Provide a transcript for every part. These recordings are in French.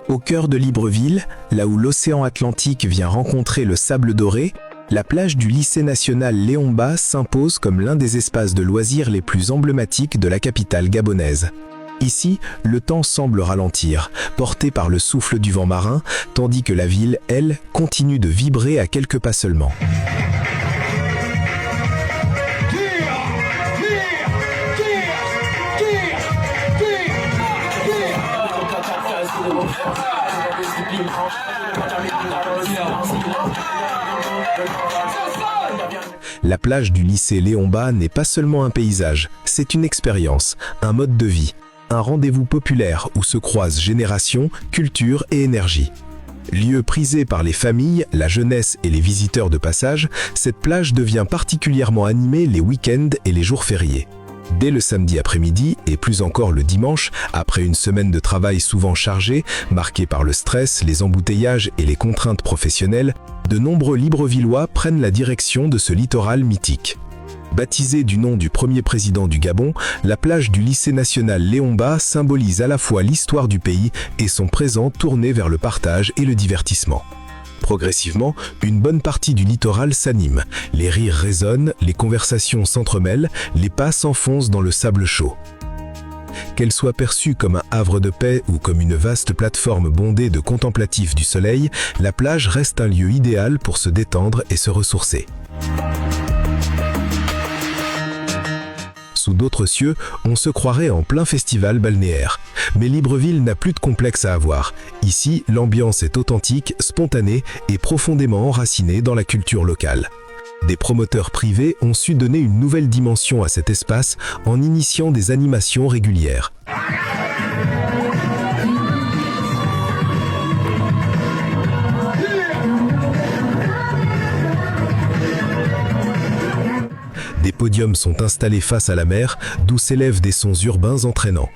Au cœur de Libreville, là où l'océan Atlantique vient rencontrer le sable doré, la plage du lycée national Léon Mba s'impose comme l'un des espaces de loisirs les plus emblématiques de la capitale gabonaise. Ici, le temps semble ralentir, porté par le souffle du vent marin, tandis que la ville, elle, continue de vibrer à quelques pas seulement. La plage du lycée Léon Mba n'est pas seulement un paysage, c'est une expérience, un mode de vie, un rendez-vous populaire où se croisent générations, culture et énergie. Lieu prisé par les familles, la jeunesse et les visiteurs de passage, cette plage devient particulièrement animée les week-ends et les jours fériés. Dès le samedi après-midi, et plus encore le dimanche, après une semaine de travail souvent chargée, marquée par le stress, les embouteillages et les contraintes professionnelles, de nombreux Librevillois prennent la direction de ce littoral mythique. Baptisée du nom du premier président du Gabon, la plage du lycée national Léon Mba symbolise à la fois l'histoire du pays et son présent tourné vers le partage et le divertissement. Progressivement, une bonne partie du littoral s'anime, les rires résonnent, les conversations s'entremêlent, les pas s'enfoncent dans le sable chaud. Qu'elle soit perçue comme un havre de paix ou comme une vaste plateforme bondée de contemplatifs du soleil, la plage reste un lieu idéal pour se détendre et se ressourcer. Sous d'autres cieux, on se croirait en plein festival balnéaire. Mais Libreville n'a plus de complexe à avoir. Ici, l'ambiance est authentique, spontanée et profondément enracinée dans la culture locale. Des promoteurs privés ont su donner une nouvelle dimension à cet espace en initiant des animations régulières. Des podiums sont installés face à la mer, d'où s'élèvent des sons urbains entraînants.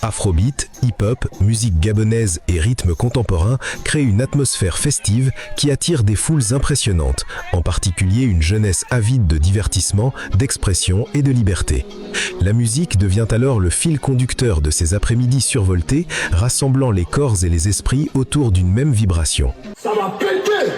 Afrobeat, hip-hop, musique gabonaise et rythme contemporain créent une atmosphère festive qui attire des foules impressionnantes, en particulier une jeunesse avide de divertissement, d'expression et de liberté. La musique devient alors le fil conducteur de ces après-midi survoltés, rassemblant les corps et les esprits autour d'une même vibration. Ça va péter!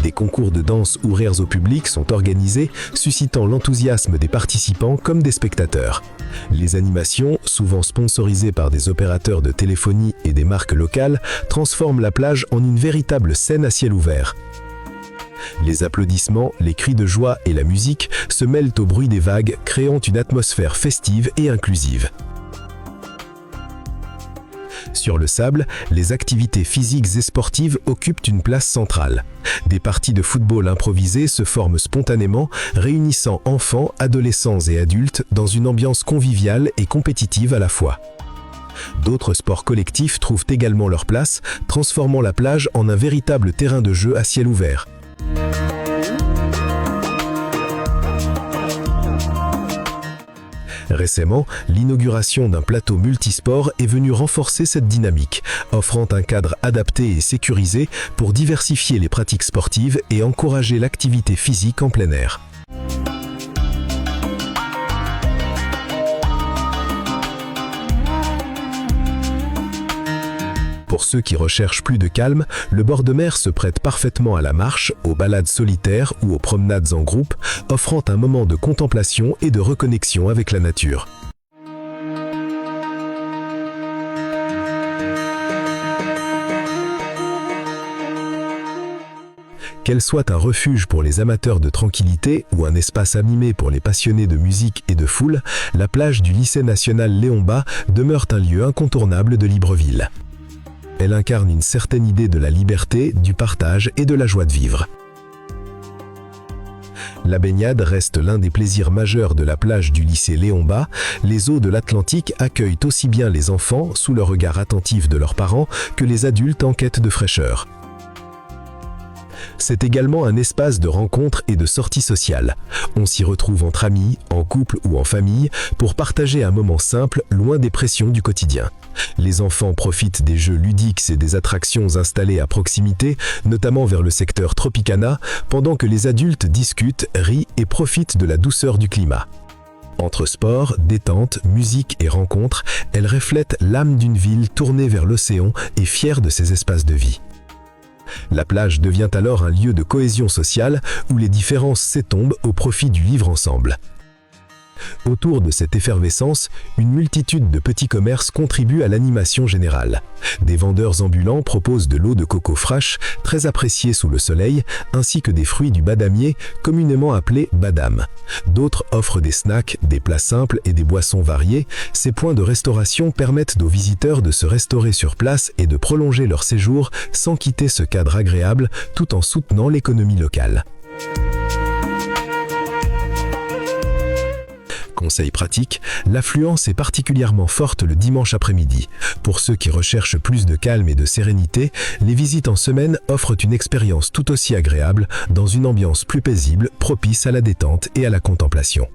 Des concours de danse ouverts au public sont organisés, suscitant l'enthousiasme des participants comme des spectateurs. Les animations, souvent sponsorisées par des opérateurs de téléphonie et des marques locales, transforment la plage en une véritable scène à ciel ouvert. Les applaudissements, les cris de joie et la musique se mêlent au bruit des vagues, créant une atmosphère festive et inclusive. Sur le sable, les activités physiques et sportives occupent une place centrale. Des parties de football improvisées se forment spontanément, réunissant enfants, adolescents et adultes dans une ambiance conviviale et compétitive à la fois. D'autres sports collectifs trouvent également leur place, transformant la plage en un véritable terrain de jeu à ciel ouvert. Récemment, l'inauguration d'un plateau multisport est venue renforcer cette dynamique, offrant un cadre adapté et sécurisé pour diversifier les pratiques sportives et encourager l'activité physique en plein air. Pour ceux qui recherchent plus de calme, le bord de mer se prête parfaitement à la marche, aux balades solitaires ou aux promenades en groupe, offrant un moment de contemplation et de reconnexion avec la nature. Qu'elle soit un refuge pour les amateurs de tranquillité ou un espace animé pour les passionnés de musique et de foule, la plage du lycée national Léon Mba demeure un lieu incontournable de Libreville. Elle incarne une certaine idée de la liberté, du partage et de la joie de vivre. La baignade reste l'un des plaisirs majeurs de la plage du lycée Léon Bas. Les eaux de l'Atlantique accueillent aussi bien les enfants, sous le regard attentif de leurs parents, que les adultes en quête de fraîcheur. C'est également un espace de rencontre et de sortie sociale. On s'y retrouve entre amis, en couple ou en famille, pour partager un moment simple, loin des pressions du quotidien. Les enfants profitent des jeux ludiques et des attractions installées à proximité, notamment vers le secteur Tropicana, pendant que les adultes discutent, rient et profitent de la douceur du climat. Entre sport, détente, musique et rencontres, elle reflète l'âme d'une ville tournée vers l'océan et fière de ses espaces de vie. La plage devient alors un lieu de cohésion sociale où les différences s'étombent au profit du vivre ensemble. Autour de cette effervescence, une multitude de petits commerces contribuent à l'animation générale. Des vendeurs ambulants proposent de l'eau de coco fraîche, très appréciée sous le soleil, ainsi que des fruits du badamier, communément appelés badam. D'autres offrent des snacks, des plats simples et des boissons variées. Ces points de restauration permettent aux visiteurs de se restaurer sur place et de prolonger leur séjour sans quitter ce cadre agréable, tout en soutenant l'économie locale. Conseil pratique, l'affluence est particulièrement forte le dimanche après-midi. Pour ceux qui recherchent plus de calme et de sérénité, les visites en semaine offrent une expérience tout aussi agréable, dans une ambiance plus paisible, propice à la détente et à la contemplation.